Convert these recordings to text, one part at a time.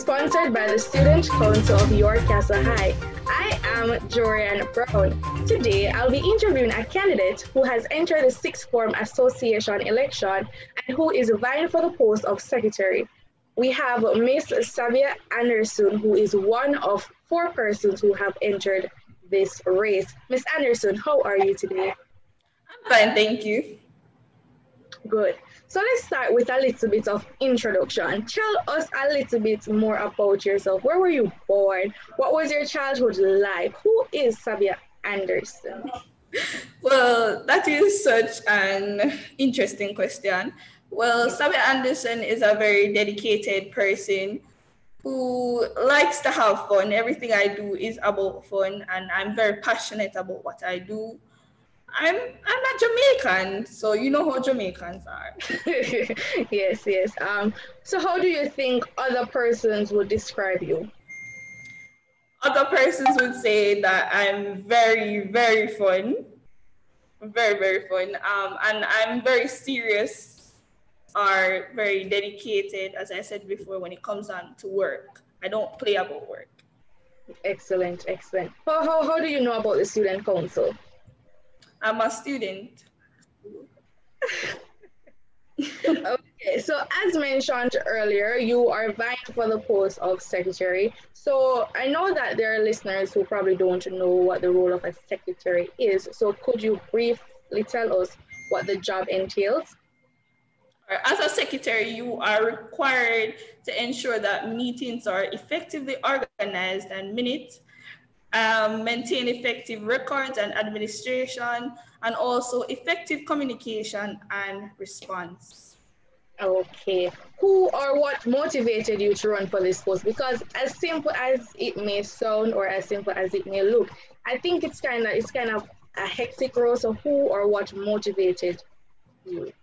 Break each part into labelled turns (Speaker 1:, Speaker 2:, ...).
Speaker 1: sponsored by the Student Council of York Castle High. I am Jorian Brown. Today, I'll be interviewing a candidate who has entered the Sixth Form Association election and who is vying for the post of secretary. We have Miss Sabia Anderson, who is one of 4 persons who have entered this race. Miss Anderson, how are you today?
Speaker 2: I'm fine, thank you.
Speaker 1: Good. So let's start with a little bit of introduction. Tell us a little bit more about yourself. Where were you born? What was your childhood like? Who is Sabia Anderson?
Speaker 2: Well, that is such an interesting question. Well, Sabia Anderson is a very dedicated person who likes to have fun. Everything I do is about fun, and I'm very passionate about what I do. I'm not Jamaican, so you know how Jamaicans are.
Speaker 1: Yes, yes. So how do you think other persons would describe you?
Speaker 2: Other persons would say that I'm very, very fun. Very, very fun. And I'm very serious or very dedicated, as I said before, when it comes on to work. I don't play about work.
Speaker 1: Excellent, excellent. How do you know about the Student Council?
Speaker 2: I'm a student.
Speaker 1: Okay, so as mentioned earlier, you are vying for the post of secretary. So I know that there are listeners who probably don't know what the role of a secretary is. So could you briefly tell us what the job entails?
Speaker 2: As a secretary, you are required to ensure that meetings are effectively organized and minutes, maintain effective records and administration, and also effective communication and response.
Speaker 1: Okay. Who or what motivated you to run for this post? Because as simple as it may sound or as simple as it may look, I think it's kind of a hectic role. So who or what motivated you?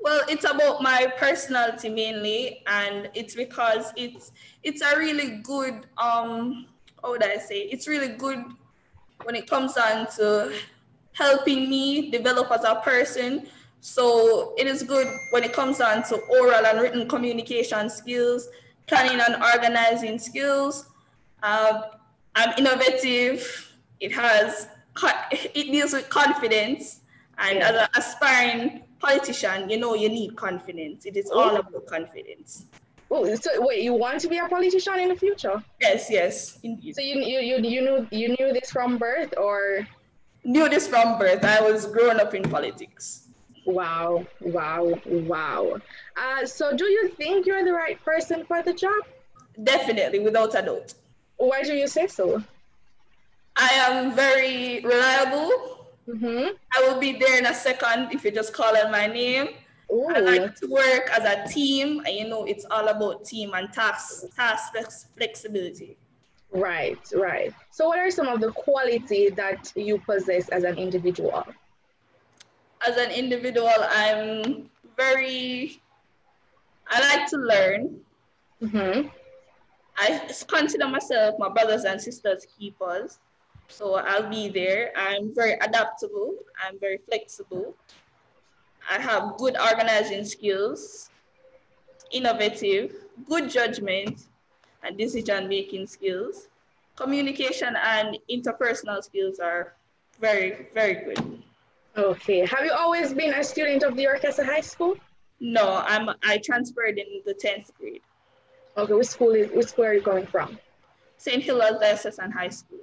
Speaker 2: Well, it's about my personality mainly, and it's because it's a really good how would I say? It's really good when it comes down to helping me develop as a person. So it is good when it comes down to oral and written communication skills, planning and organizing skills. I'm innovative. It deals with confidence. And as an aspiring politician, you know you need confidence. It is all about confidence.
Speaker 1: Oh, so wait, you want to be a politician in the future?
Speaker 2: Yes, indeed.
Speaker 1: So you knew this from birth, or?
Speaker 2: Knew this from birth. I was growing up in politics.
Speaker 1: Wow. So do you think you're the right person for the job?
Speaker 2: Definitely, without a doubt.
Speaker 1: Why do you say so?
Speaker 2: I am very reliable.
Speaker 1: Mm-hmm.
Speaker 2: I will be there in a second if you just call out my name.
Speaker 1: Ooh.
Speaker 2: I like to work as a team, and you know it's all about team and task flexibility.
Speaker 1: Right. So what are some of the qualities that you possess as an individual?
Speaker 2: As an individual, I like to learn.
Speaker 1: Mm-hmm.
Speaker 2: I consider myself my brothers and sisters keepers. So I'll be there. I'm very adaptable. I'm very flexible. I have good organizing skills, innovative, good judgment, and decision-making skills. Communication and interpersonal skills are very, very good.
Speaker 1: Okay. Have you always been a student of the York Castle High School?
Speaker 2: No, I transferred in the 10th grade.
Speaker 1: Okay. Which school are you coming from?
Speaker 2: St. Hilary's Diocesan High School.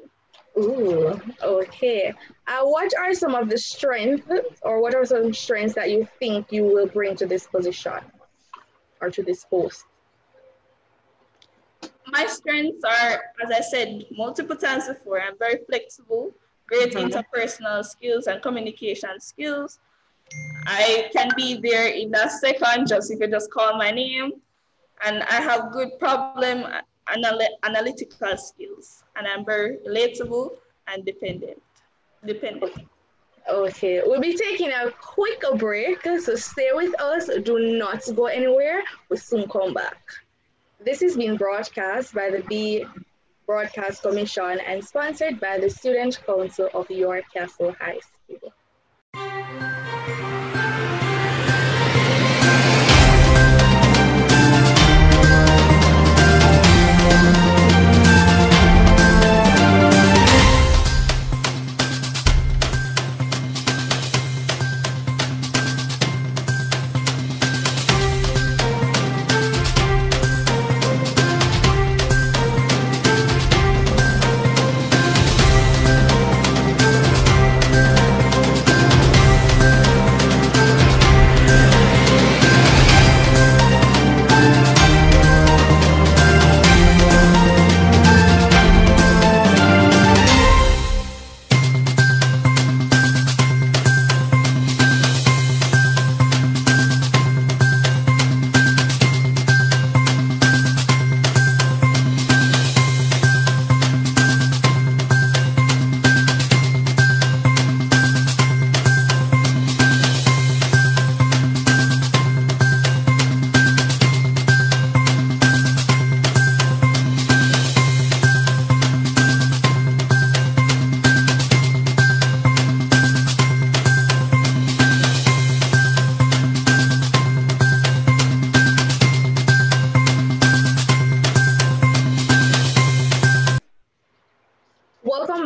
Speaker 1: Ooh, okay. What are some of the strengths, or what are some strengths that you think you will bring to this position or to this post?
Speaker 2: My strengths are, as I said multiple times before, I'm very flexible, great interpersonal skills and communication skills. I can be there in a second just if you just call my name, and I have good problem analytical skills, and I'm very relatable and dependent.
Speaker 1: Okay, we'll be taking a quick break, so stay with us. Do not go anywhere. We'll soon come back. This is being broadcast by the B Broadcast Commission and sponsored by the Student Council of York Castle High School.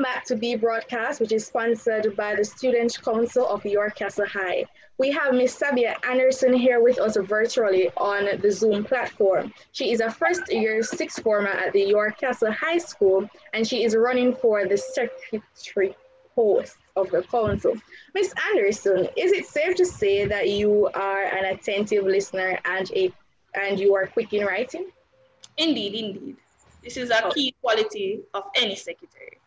Speaker 1: back to B Broadcast, which is sponsored by the Student Council of York Castle High. We have Miss Sabia Anderson here with us virtually on the Zoom platform. She is a first-year sixth former at the York Castle High School, and she is running for the secretary post of the council. Miss Anderson, is it safe to say that you are an attentive listener and you are quick in writing?
Speaker 2: Indeed, indeed. This is a key quality of any secretary.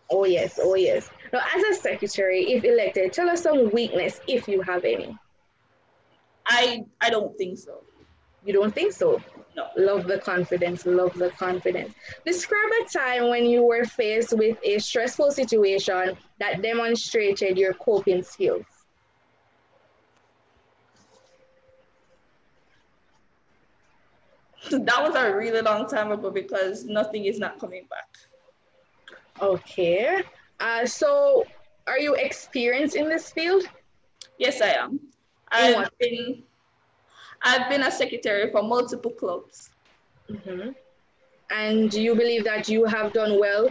Speaker 1: Oh yes, oh yes. Now, as a secretary, if elected, tell us some weakness if you have any.
Speaker 2: I don't think so.
Speaker 1: You don't think so?
Speaker 2: No.
Speaker 1: Love the confidence, love the confidence. Describe a time when you were faced with a stressful situation that demonstrated your coping skills.
Speaker 2: That was a really long time ago because nothing is not coming back.
Speaker 1: Okay. So are you experienced in this field?
Speaker 2: Yes, I am. I've been a secretary for multiple clubs.
Speaker 1: Mm-hmm. And do you believe that you have done well?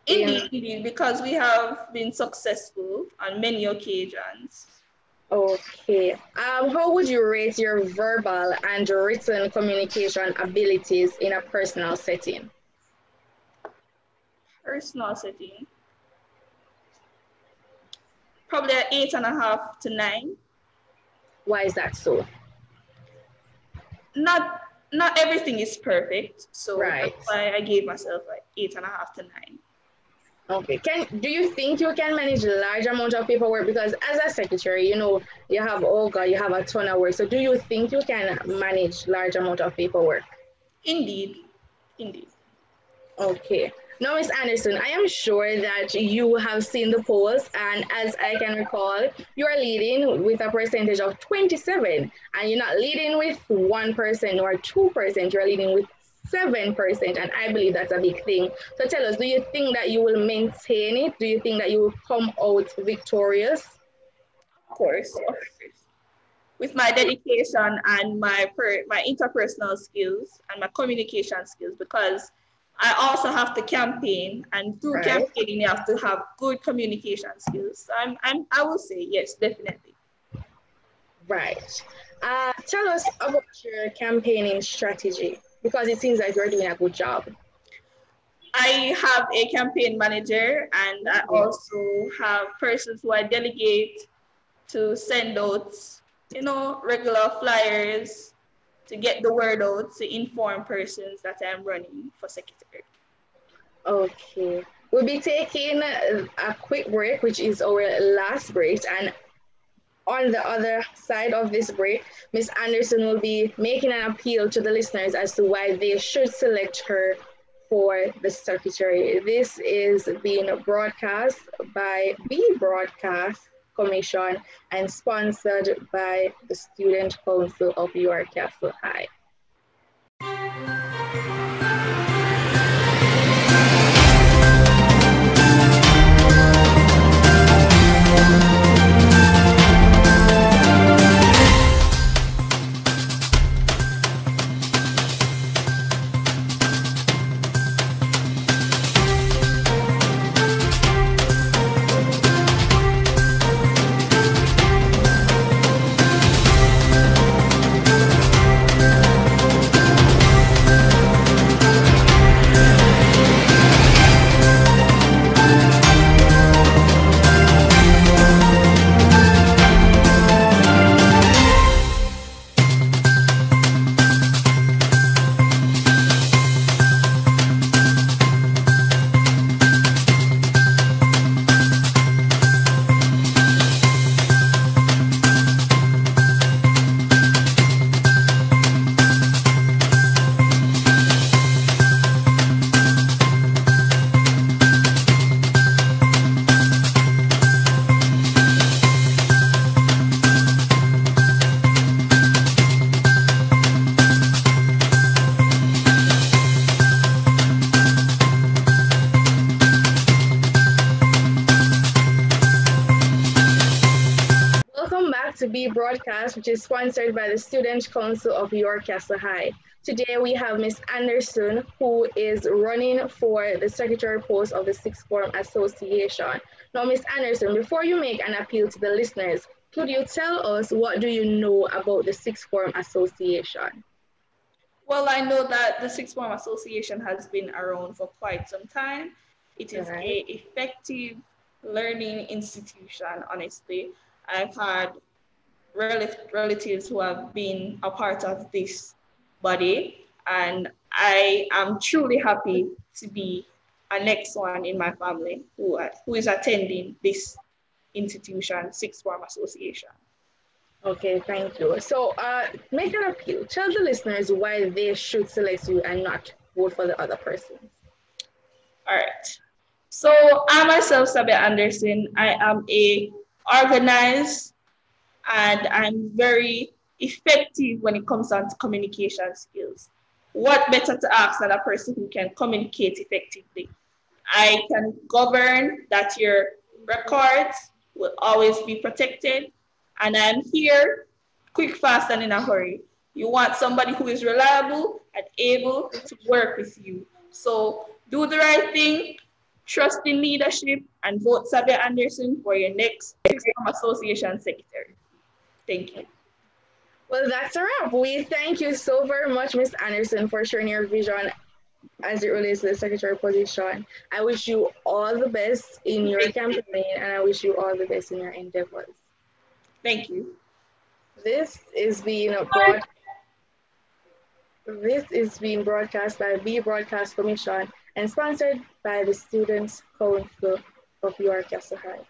Speaker 2: Indeed, because we have been successful on many occasions.
Speaker 1: Okay. How would you rate your verbal and written communication abilities in a personal setting?
Speaker 2: Personal setting, probably an 8.5 to 9.
Speaker 1: Why is that so?
Speaker 2: Not everything is perfect, so
Speaker 1: right.
Speaker 2: That's why I gave myself like 8.5 to 9.
Speaker 1: Okay. Do you think you can manage a large amount of paperwork? Because as a secretary, you know, you have a ton of work. So do you think you can manage large amount of paperwork?
Speaker 2: Indeed.
Speaker 1: Okay. Now, Ms. Anderson, I am sure that you have seen the polls, and as I can recall, you are leading with a percentage of 27, and you're not leading with 1% or 2%, you're leading with 7%, and I believe that's a big thing. So tell us, do you think that you will maintain it? Do you think that you will come out victorious?
Speaker 2: Of course. With my dedication and my interpersonal skills and my communication skills, because I also have to campaign, and through campaigning, you have to have good communication skills. So I will say yes, definitely.
Speaker 1: Right. Tell us about your campaigning strategy, because it seems like you're doing a good job.
Speaker 2: I have a campaign manager, and I also have persons who I delegate to send out, regular flyers, to get the word out, to inform persons that I'm running for secretary.
Speaker 1: Okay. We'll be taking a quick break, which is our last break. And on the other side of this break, Ms. Anderson will be making an appeal to the listeners as to why they should select her for the secretary. This is being broadcast by B Broadcast Commission and sponsored by the Student Council of York Castle High. to Be Broadcast, which is sponsored by the Student Council of York Castle High. Today we have Miss Anderson, who is running for the secretary post of the Sixth Form Association. Now, Miss Anderson, before you make an appeal to the listeners, could you tell us what do you know about the Sixth Form Association?
Speaker 2: Well, I know that the Sixth Form Association has been around for quite some time. It is an effective learning institution, honestly. I've had relatives who have been a part of this body, and I am truly happy to be a next one in my family who is attending this institution, Sixth Form Association.
Speaker 1: Okay, thank you. So make an appeal. Tell the listeners why they should select you and not vote for the other person.
Speaker 2: All right. So I myself, Sabia Anderson, I am a organized and I'm very effective when it comes down to communication skills. What better to ask than a person who can communicate effectively? I can govern that your records will always be protected, and I'm here quick, fast, and in a hurry. You want somebody who is reliable and able to work with you. So do the right thing, trust in leadership, and vote Sabia Anderson for your next Sixth Form Association Secretary. Thank you.
Speaker 1: Well, that's a wrap. We thank you so very much, Ms. Anderson, for sharing your vision as it relates to the secretary position. I wish you all the best in your campaign, and I wish you all the best in your endeavors.
Speaker 2: Thank you.
Speaker 1: This is being broadcast by the Broadcast Commission and sponsored by the Students Council of York Castle High.